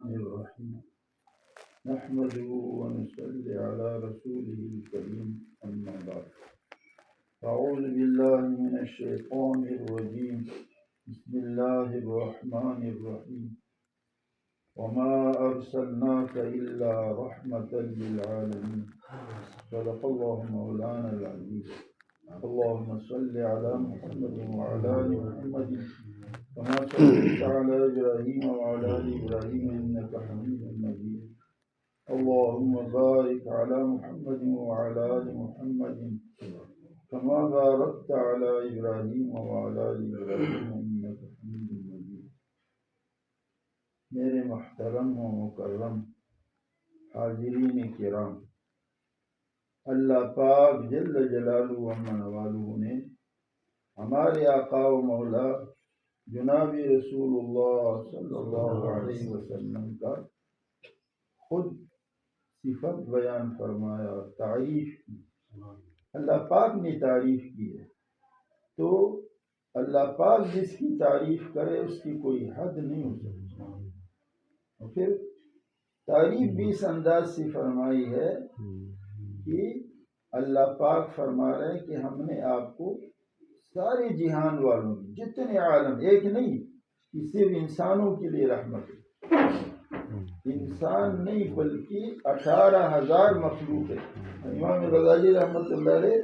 الرحيم نحمده ونصلي على رسوله الكريم أما بعد أعوذ بالله من الشيطان الرجيم بسم الله الرحمن الرحيم وما أرسلناك إلا رحمة للعالمين صدق الله مولانا العظيم اللهم صل على محمد وعلى آل محمد كما صليت على إبراهيم وعلى آل إبراهيم إنك حميد مجيد اللهم بارك على محمد وعلى آل محمد كما باركت على إبراهيم وعلى آل إبراهيم إنك حميد مجيد میرے محترم و مکرم حاضرین کرام، اللہ پاک جل جلالہ و منوالہ نے ہمارے آقا و مولا جناب رسول اللہ صلی اللہ علیہ وسلم کا خود صفت بیان فرمایا، تعریف کی۔ اللہ پاک نے تعریف کی ہے تو اللہ پاک جس کی تعریف کرے اس کی کوئی حد نہیں ہو سکتی۔ اور پھر تعریف بھی اس انداز سے فرمائی ہے کہ اللہ پاک فرما رہے ہیں کہ ہم نے آپ کو سارے جہان والوں جتنے عالم، ایک نہیں کہ صرف انسانوں کے لیے رحمت ہے، انسان نہیں بلکہ 18,000 مخلوق ہے۔ امام غزالی رحمۃ اللہ علیہ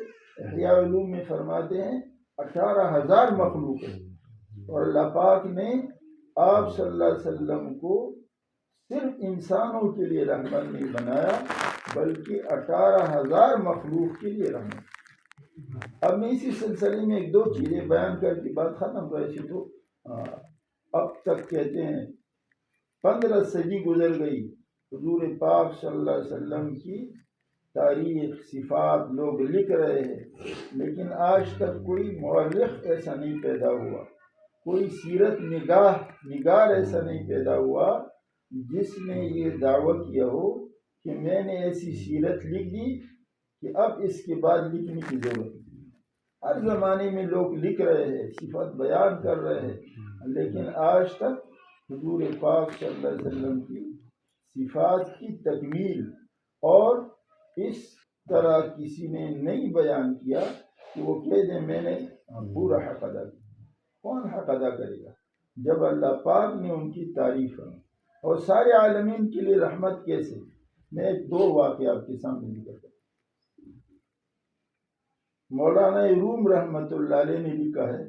احیاء علوم میں فرماتے ہیں 18,000 مخلوق ہے، اور اللہ پاک نے آپ صلی اللہ علیہ وسلم کو صرف انسانوں کے لیے رحمت نہیں بنایا بلکہ 18,000 مخلوق کے لیے رحمت۔ اب میں اسی سلسلے میں ایک دو چیزیں بیان کر کے بات ختم کر رہی تو اب تک کہتے ہیں 15 صدی گزر گئی، حضور پاک صلی اللہ علیہ وسلم کی تاریخ صفات لوگ لکھ رہے ہیں، لیکن آج تک کوئی مورخ ایسا نہیں پیدا ہوا، کوئی سیرت نگار ایسا نہیں پیدا ہوا جس نے یہ دعویٰ کیا ہو کہ میں نے ایسی سیرت لکھ دی کہ اب اس کے بعد لکھنے کی ضرورت نہیں۔ ہر زمانے میں لوگ لکھ رہے ہیں، صفات بیان کر رہے ہیں، لیکن آج تک حضور پاک صلی اللہ علیہ وسلم کی صفات کی تکمیل اور اس طرح کسی نے نہیں بیان کیا کہ وہ کہہ دیں میں نے پورا حق ادا کیا۔ کون حق ادا کرے گا جب اللہ پاک نے ان کی تعریف کی؟ اور سارے عالمین کے لیے رحمت کیسے؟ میں دو واقعہ آپ کے سامنے ذکر کرتا ہوں۔ مولانا روم رحمۃ اللہ علیہ نے لکھا ہے،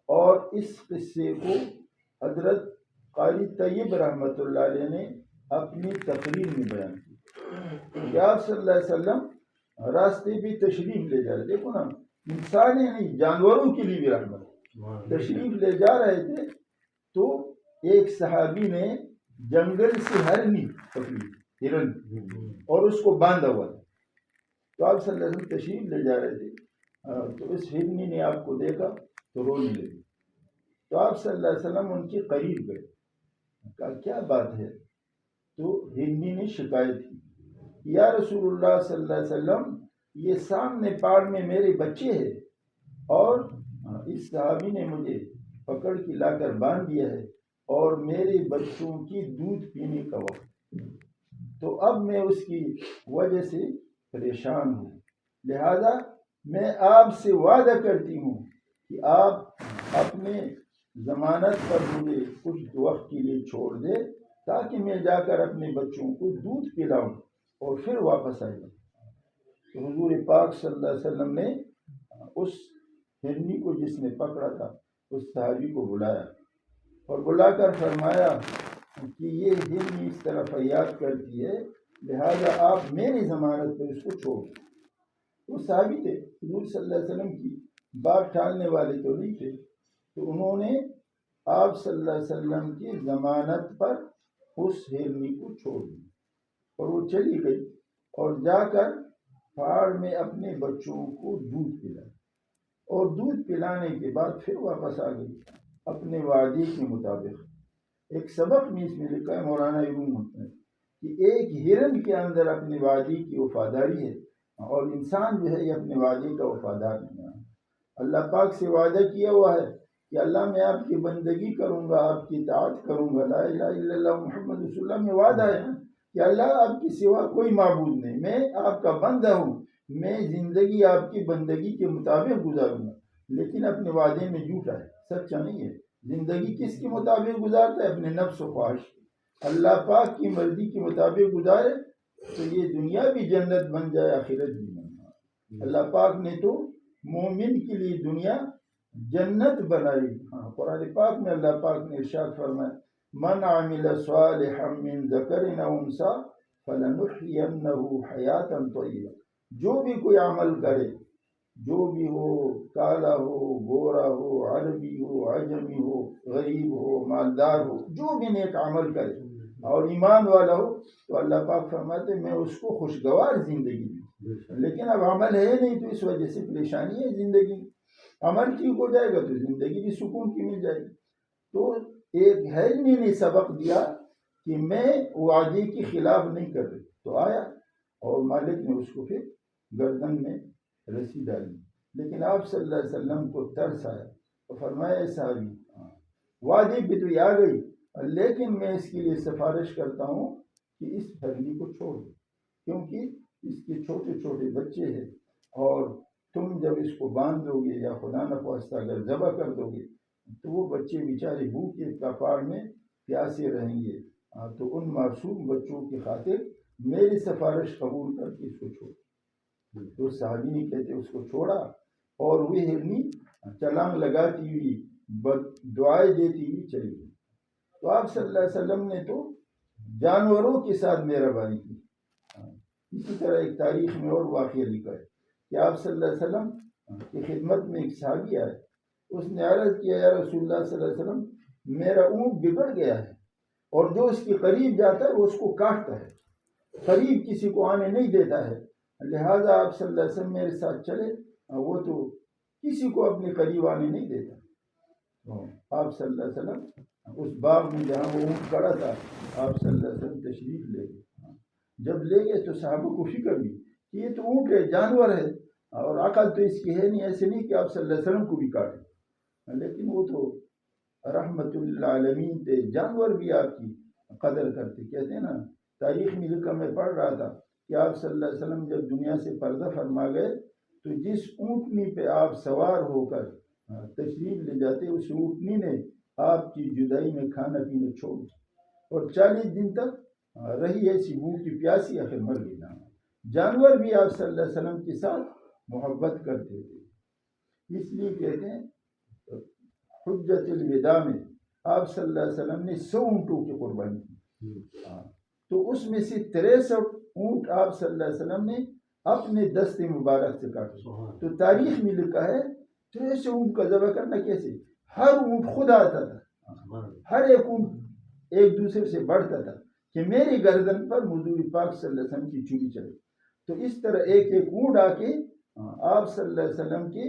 اور اس قصے کو حضرت قاری طیب رحمۃ اللہ علیہ نے اپنی تقریر میں بیان کی کہ آپ صلی اللہ علیہ وسلم راستے بھی تشریف لے جا رہے، دیکھو نا، انسان ہی نہیں جانوروں کے لیے بھی رحمت، تشریف لے جا رہے تھے تو ایک صحابی نے جنگل سے ہرن اور اس کو باندھا ہوا تھا، تو آپ صلی اللہ علیہ وسلم تشریف لے جا رہے تھے تو اس ہرنی نے آپ کو دیکھا تو رونے لگی، تو آپ صلی اللہ علیہ وسلم ان کے قریب گئے، کہا کیا بات ہے؟ تو ہرنی نے شکایت کی، یا رسول اللہ صلی اللہ علیہ وسلم یہ سامنے پاڑ میں میرے بچے ہیں اور اس صحابی نے مجھے پکڑ کے لا کر باندھ دیا ہے اور میرے بچوں کی دودھ پینے کا وقت، تو اب میں اس کی وجہ سے پریشان ہوں، لہذا میں آپ سے وعدہ کرتی ہوں کہ آپ اپنے ضمانت پر مجھے کچھ وقت کے لیے چھوڑ دے تاکہ میں جا کر اپنے بچوں کو دودھ پلاؤں اور پھر واپس آ جاؤں۔ تو حضور پاک صلی اللہ علیہ وسلم نے اس ہرنی کو جس نے پکڑا تھا اس صحابی کو بلایا اور بلا کر فرمایا کہ یہ ہرنی اس طرح فریاد کرتی ہے، لہذا آپ میری ضمانت پر اس کو چھوڑ دیں۔ وہ صحابی تھے، حضور صلی اللہ علیہ وسلم کی بات ٹالنے والے تو نہیں تھے، تو انہوں نے آپ صلی اللہ علیہ وسلم کی ضمانت پر اس ہرنی کو چھوڑ دیا اور وہ چلی گئی اور جا کر پہاڑ میں اپنے بچوں کو دودھ پلایا، اور دودھ پلانے کے بعد پھر واپس آ گئی اپنے وعدے کے مطابق۔ ایک سبق میں اس میں لکھا ہے مولانا روم نے کہ ایک ہرن کے اندر اپنے وعدے کی وفاداری ہے، اور انسان جو ہے یہ اپنے وعدے کا وفادار نہیں ہے۔ اللہ پاک سے وعدہ کیا ہوا ہے کہ کہ اللہ میں آپ کی بندگی کروں گا، آپ کی اطاعت کروں گا، لا الہ الا اللہ محمد رسول اللہ میں وعدہ ہے نا کہ اللہ آپ کی سوا کوئی معبود نہیں، میں آپ کا بندہ ہوں، میں زندگی آپ کی بندگی کے مطابق گزاروں گا، لیکن اپنے وعدے میں جھوٹا ہے، سچا نہیں ہے۔ زندگی کس کے مطابق گزارتا ہے؟ اپنے نفس و خواہش کی۔ اللہ پاک کی مرضی کے مطابق گزارے تو یہ دنیا بھی جنت بن جائے، آخرت بھی بن جائے۔ اللہ پاک نے تو مومن کے لیے دنیا جنت بنائی۔ ہاں، قرآن پاک میں اللہ پاک نے ارشاد فرمایا من عمل صالحا من ذکر او انثی فلنحینہ حیاتا طیبہ، جو بھی کوئی عمل کرے، جو بھی ہو، کالا ہو، گورا ہو، عربی ہو، عجمی ہو، غریب ہو، مالدار ہو، جو بھی نیک عمل کرے اور ایمان والا ہو تو اللہ پاک فرماتے میں اس کو خوشگوار زندگی دوں۔ لیکن اب عمل ہے نہیں تو اس وجہ سے پریشانی ہے زندگی۔ عمل ٹھیک ہو جائے گا تو زندگی بھی سکون کی مل جائے گی۔ تو ایک ہیلمی نے سبق دیا کہ میں وعدے کے خلاف نہیں کر رہی، تو آیا اور مالک نے اس کو پھر گردن میں رسی ڈالی، لیکن آپ صلی اللہ علیہ وسلم کو ترس آیا تو فرمایا صحابی وعدے پہ تو یہ آ گئی، لیکن میں اس کے لیے سفارش کرتا ہوں کہ اس پھرنی کو چھوڑ دو، کیونکہ اس کے چھوٹے چھوٹے بچے ہیں اور تم جب اس کو باندھ دو گے یا خدا نخواستہ اگر ذبح کر دو گے تو وہ بچے بیچارے بھوکے کپاڑ میں پیاسے رہیں گے، تو ان معصوم بچوں کی خاطر میری سفارش قبول کر کے اس کو چھوڑ۔ تو صحابی نے کہتے اس کو چھوڑا اور وہ ہرنی چلانگ لگاتی ہوئی دعائیں دیتی ہوئی چلی گئی۔ تو آپ صلی اللہ علیہ وسلم نے تو جانوروں کے ساتھ مہربانی کی۔ اسی طرح ایک تاریخ میں اور واقعہ لکھا ہے کہ آپ صلی اللہ علیہ وسلم کی خدمت میں ایک صحابی آئے، اس نے عرض کیا یا رسول اللہ صلی اللہ علیہ وسلم میرا اونٹ بگڑ گیا ہے اور جو اس کے قریب جاتا ہے وہ اس کو کاٹتا ہے، قریب کسی کو آنے نہیں دیتا ہے، لہٰذا آپ صلی اللہ علیہ وسلم میرے ساتھ چلے، وہ تو کسی کو اپنے قریب آنے نہیں دیتا۔ تو آپ صلی اللہ علیہ وسلم اس باغ میں جہاں وہ اونٹ کھڑا تھا آپ صلی اللہ علیہ وسلم تشریف لے گئے۔ جب لے گئے تو صحابہ کو فکر بھی کہ یہ تو اونٹ ہے، جانور ہے اور عقل تو اس کی ہے نہیں، ایسے نہیں کہ آپ صلی اللہ علیہ وسلم کو بھی کاٹے، لیکن وہ تو رحمت للعالمین تھے، جانور بھی آپ کی قدر کرتے۔ کہتے ہیں نا تاریخ میں لکھا، میں پڑھ رہا تھا کہ آپ صلی اللہ علیہ وسلم جب دنیا سے پردہ فرما گئے تو جس اونٹنی پہ آپ سوار ہو کر تشریف لے جاتے اس اونٹنی نے آپ کی جدائی میں کھانا پینا چھوڑ دیا اور 40 دن تک رہی ایسی بھوکی پیاسی، آخر مر گئی نا۔ جانور بھی آپ صلی اللہ علیہ وسلم کے ساتھ محبت کرتے تھے، اس لیے کہتے ہیں حجت الوداع میں آپ صلی اللہ علیہ وسلم نے 100 اونٹوں کی قربانی کی، تو اس میں سے 63 اونٹ آپ صلی اللہ علیہ وسلم نے اپنے دست مبارک سے کاٹے۔ تو تاریخ میں لکھا ہے 63 اونٹ کا ذبح کرنا کیسے؟ ہر اونٹ خود آتا تھا، ہر ایک اونٹ ایک دوسرے سے بڑھتا تھا کہ میری گردن پر حضور پاک صلی اللہ علیہ وسلم کی چوری چلے، تو اس طرح ایک ایک اونٹ آ کے آپ صلی اللہ علیہ وسلم کے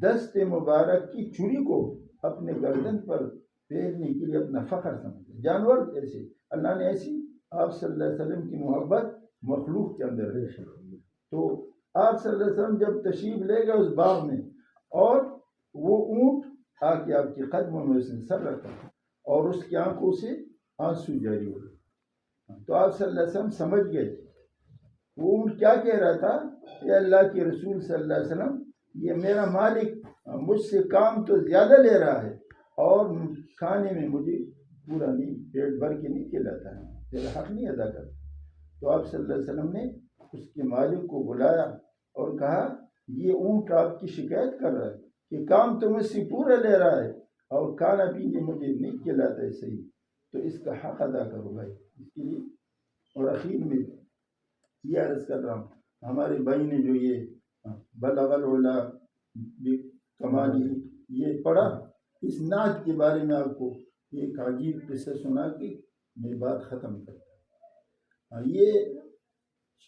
دست مبارک کی چوری کو اپنے گردن پر پھیرنے کے لیے اپنا فخر سمجھتے۔ جانور ایسے اللہ نے ایسی آپ صلی اللہ علیہ وسلم کی محبت مخلوق کے اندر ہے۔ تو آپ صلی اللہ علیہ وسلم جب تشریف لے گئے اس باغ میں اور وہ اونٹ آ کے آپ کے قدموں میں اس نے سر رکھا اور اس کی آنکھوں سے آنسو جاری ہو گئے، تو آپ صلی اللہ علیہ وسلم سمجھ گئے وہ اونٹ کیا کہہ رہا تھا کہ اللہ کے رسول صلی اللہ علیہ وسلم یہ میرا مالک مجھ سے کام تو زیادہ لے رہا ہے اور کھانے میں مجھے پورا نہیں، پیٹ بھر کے نہیں کھلاتا ہے، میرا حق نہیں ادا کرتا۔ تو آپ صلی اللہ علیہ وسلم نے اس کے مالک کو بلایا اور کہا یہ اونٹ آپ کی شکایت کر رہا ہے کہ کام تو مجھ سے پورا لے رہا ہے اور کھانا پینے مجھے نہیں کھلاتا ہے صحیح، تو اس کا حق ادا کرو بھائی اس کے لیے۔ اور اخیر میں یہ عرض کر رہا ہوں ہمارے بھائی نے جو یہ بلغ العلا بکمالہ یہ پڑھا، اس نعت کے بارے میں آپ کو ایک عجیب قصہ سنا کے میں بات ختم کرتا ہوں۔ یہ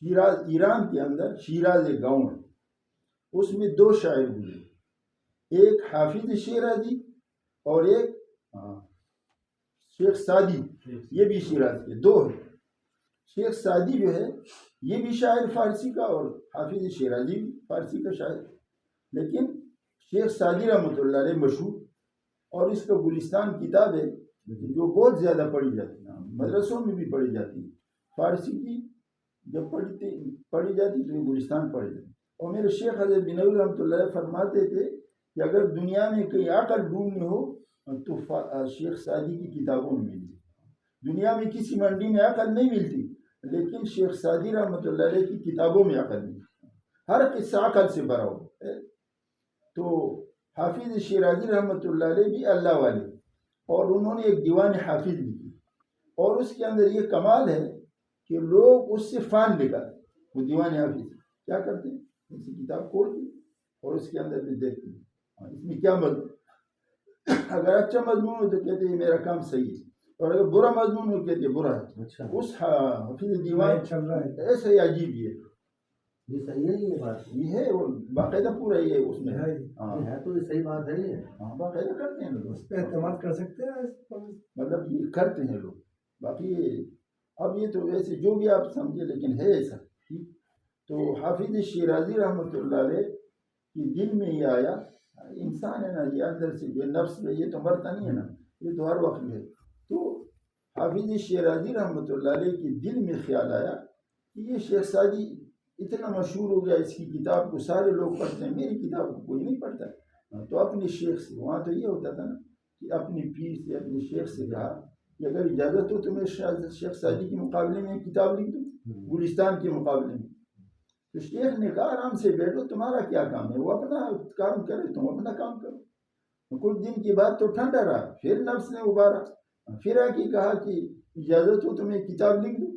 شیراز ایران کے اندر شیراز ایک گاؤں ہے، اس میں 2 شاعر ہوئے، ایک حافظ شیرازی اور ایک شیخ سعدی، یہ بھی شیراز کے 2 ہیں۔ شیخ سعدی جو ہے یہ بھی شاعر فارسی کا اور حافظ شیرازی بھی فارسی کا شاعر، لیکن شیخ سعدی رحمۃ اللہ علیہ مشہور اور اس کا گلستان کتاب ہے جو بہت زیادہ پڑھی جاتی ہے، مدرسوں میں بھی پڑھی جاتی ہے. فارسی کی جب پڑھی جاتی تو یہ گلستان پڑھی جاتی. اور میرے شیخ حضرت بنوری رحمۃ اللہ علیہ فرماتے تھے کہ اگر دنیا میں کہیں عقل ڈھونڈنی ہو تو شیخ سعدی کی کتابوں میں ملتی. دنیا میں کسی منڈی میں عقل نہیں ملتی، لیکن شیخ سعدی رحمۃ اللہ علیہ کی کتابوں میں عقل ملتی. ہر قصہ عقل سے بھرا ہو. تو حافظ شیرازی رحمۃ اللہ علیہ بھی اللہ والے، اور انہوں نے ایک دیوان حافظ لکھی، اور اس کے اندر یہ کمال ہے کہ لوگ اس سے فان نکالتے. وہ دیوان حافظ کیا کرتے ہیں، اسی کتاب کھولتے اور اس کے اندر بھی دیکھتے ہیں اس میں کیا مضمون. اگر اچھا مضمون ہو تو کہتے ہیں میرا کام صحیح ہے، اور اگر برا مضمون ہو کہتے ہیں برا ہے. اس حافظ دیوان ایسا ہی عجیب ہے. یہ صحیح ہے، یہ بات یہ ہے باقاعدہ پورا یہ اس میں ہے. ہے تو یہ صحیح بات ہے. ہاں باقاعدہ کرتے ہیں لوگ، اس پہ اعتماد کر سکتے ہیں، مطلب یہ کرتے ہیں لوگ. باقی اب یہ تو ویسے جو بھی آپ سمجھے، لیکن ہے ایسا. تو حافظ شیرازی رحمۃ اللہ علیہ کی دل میں یہ آیا، انسان ہے نا یہ اندر سے یہ نفس میں یہ تو مرتا نہیں ہے نا، یہ تو ہر وقت ہے. تو حافظ شیرازی رحمۃ اللہ علیہ کی دل میں خیال آیا کہ یہ شیخ سعدی اتنا مشہور ہو گیا، اس کی کتاب کو سارے لوگ پڑھتے ہیں، میری کتاب کو کوئی نہیں پڑھتا. تو اپنے شیخ سے، وہاں تو یہ ہوتا تھا نا کہ اپنی پیر سے اپنے شیخ سے کہا کہ اگر اجازت ہو تو میں شیخ سعدی کے مقابلے میں کتاب لکھ دوں، گلستان کے مقابلے میں. تو شیخ نے کہا آرام سے بیٹھو، تمہارا کیا کام ہے، وہ اپنا کام کرے تم اپنا کام کرو. کچھ دن کی بات تو ٹھنڈا رہا، پھر نفس نے ابھارا، پھر آ کے کہا کہ اجازت ہو تو میں کتاب لکھ دوں.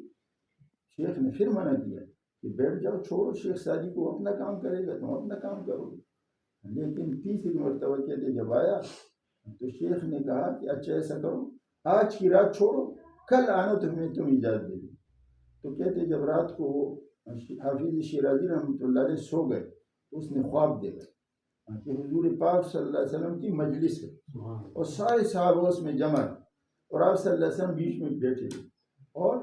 شیخ نے پھر منع کیا کہ بیٹھ جاؤ، چھوڑو، شیخ سعدی کو اپنا کام کرے گا، تم اپنا کام کرو. لیکن تیسری مرتبہ کہتے جب آیا تو شیخ نے کہا کہ اچھا ایسا کرو، آج کی رات چھوڑو، کل آنا تو میں تم اجازت دے دوں. تو کہتے جب رات کو حافظ شیرازی رحمۃ اللہ علیہ سو گئے، اس نے خواب دیکھا کہ حضور پاک صلی اللہ علیہ وسلم کی مجلس ہے اور سارے صحابہ اس میں جمع ہیں، اور آپ صلی اللہ علیہ وسلم بیچ میں بیٹھے ہیں، اور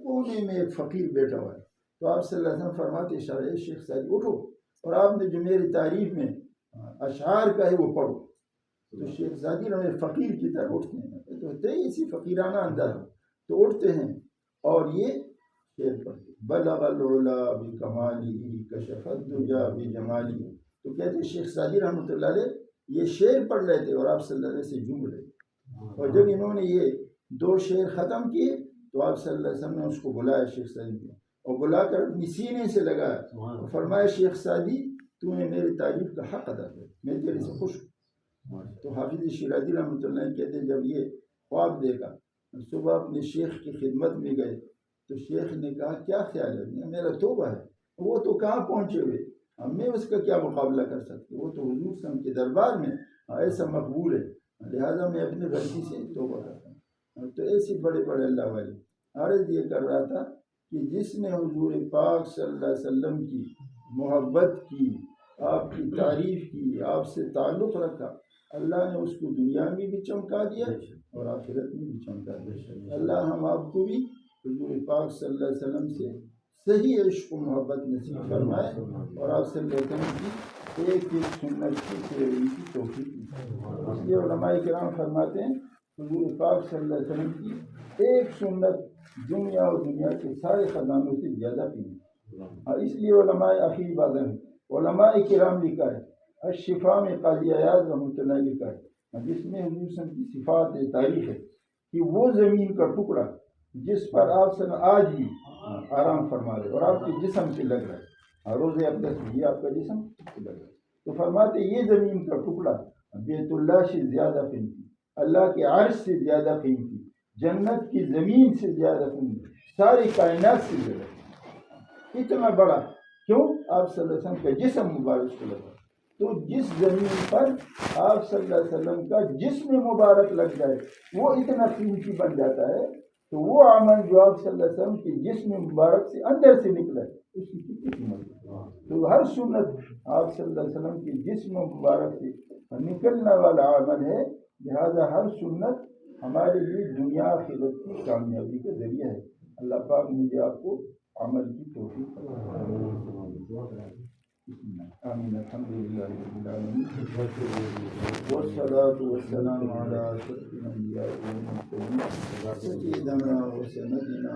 کونے میں ایک فقیر بیٹھا ہوا ہے. تو آپ صلی اللہ علیہ وسلم فرماتے اشارے شیخ سعدی اٹھو، اور آپ نے جو میری تعریف میں اشعار کا ہے وہ پڑھو. تو شیخ سعدی رحمۃ اللہ فقیر کی طرح اٹھتے ہیں، تو ہوتے ہی اسی فقیرانہ انداز، تو اٹھتے ہیں اور یہ شعر پڑھتے. بلغ العلا بکمالی کشف الدجا بجمالی. تو کہتے ہیں شیخ سعدی رحمۃ اللہ علیہ یہ شعر پڑھ رہے تھے اور آپ صلی اللہ علیہ وسلم سے جھوم رہے تھے. اور جب انہوں نے یہ 2 شعر ختم کیے تو آپ صلی اللہ علیہ وسلم نے اس کو بلایا شیخ سعدی کو، اور بلا کر اپنی سینے سے لگایا اور فرمایا شیخ سعدی تو نے میری تعریف کا حق ادا کیا، میں تیرے سے خوش ہوں. تو حافظ شیرازی رحمۃ اللہ علیہ کہتے ہیں جب یہ خواب دیکھا، صبح اپنے شیخ کی خدمت میں گئے تو شیخ نے کہا کیا خیال ہے، میرا توبہ ہے، وہ تو کہاں پہنچے ہوئے، میں اس کا کیا مقابلہ کر سکتے، وہ تو حضور صلی اللہ علیہ وسلم کے دربار میں ایسا مقبول ہے، لہٰذا میں اپنی غلطی سے توبہ کرتا ہوں. تو ایسے بڑے بڑے اللہ والے. عرض یہ کر رہا تھا کہ جس نے حضور پاک صلی اللہ علیہ وسلم کی محبت کی، آپ کی تعریف کی، آپ سے تعلق رکھا، اللہ نے اس کو دنیا میں بھی چمکا دیا اور آخرت میں بھی چمکا دیا. اللہ ہم آپ کو بھی حضور پاک صلی اللہ علیہ وسلم سے صحیح عشق و محبت نصیب فرمائے، اور آپ صلی اللہ علیہ وسلم کی ایک ایک سنت کی پیروی کی توفیق دی. اس لیے علماء کرام فرماتے ہیں حضور پاک صلی اللہ علیہ وسلم کی ایک سنت دنیا اور دنیا کے سارے خزانوں سے زیادہ قیمتی. اس لیے علماء اخیر بادن علماء کرام لکھا ہے، الشفا میں قاضی ایاز رحمۃ اللہ لکھا ہے، جس میں حضور صلی اللہ علیہ وسلم کی صفات تاریخ ہے کہ وہ زمین کا ٹکڑا جس پر آپ صلی اللہ آج بھی آرام فرما رہے اور آپ کے جسم سے لگ رہا ہے، روز اقدس میں یہ آپ کا جسم سے لگ رہا ہے. تو فرماتے یہ زمین کا ٹکڑا بیت اللہ سے زیادہ قیمتی، اللہ کے عرش سے زیادہ قیمتی، جنت کی زمین سے زیادہ قیمتی، ساری کائنات سے زیادہ اتنا بڑا. کیوں؟ آپ صلی اللہ علیہ وسلم کا جسم مبارک کو لگا. تو جس زمین پر آپ صلی اللہ علیہ وسلم کا جسم مبارک لگ جائے وہ اتنا قیمتی بن جاتا ہے. تو وہ عمل جو آپ صلی اللہ علیہ وسلم کے جسم مبارک سے اندر سے نکلا ہے اس کی کتنی قیمت ہے. تو ہر سنت آپ صلی اللہ علیہ وسلم کے جسم مبارک سے نکلنے والا عمل ہے، لہذا ہر سنت ہمارے لیے دنیا آخرت کی کامیابی کا ذریعہ ہے. اللہ پاک مجھے آپ کو عمل کی توفیق آمين. الحمد لله رب العالمين، والصلاة والسلام على أشرف الأنبياء والمرسلين سيدنا وسندنا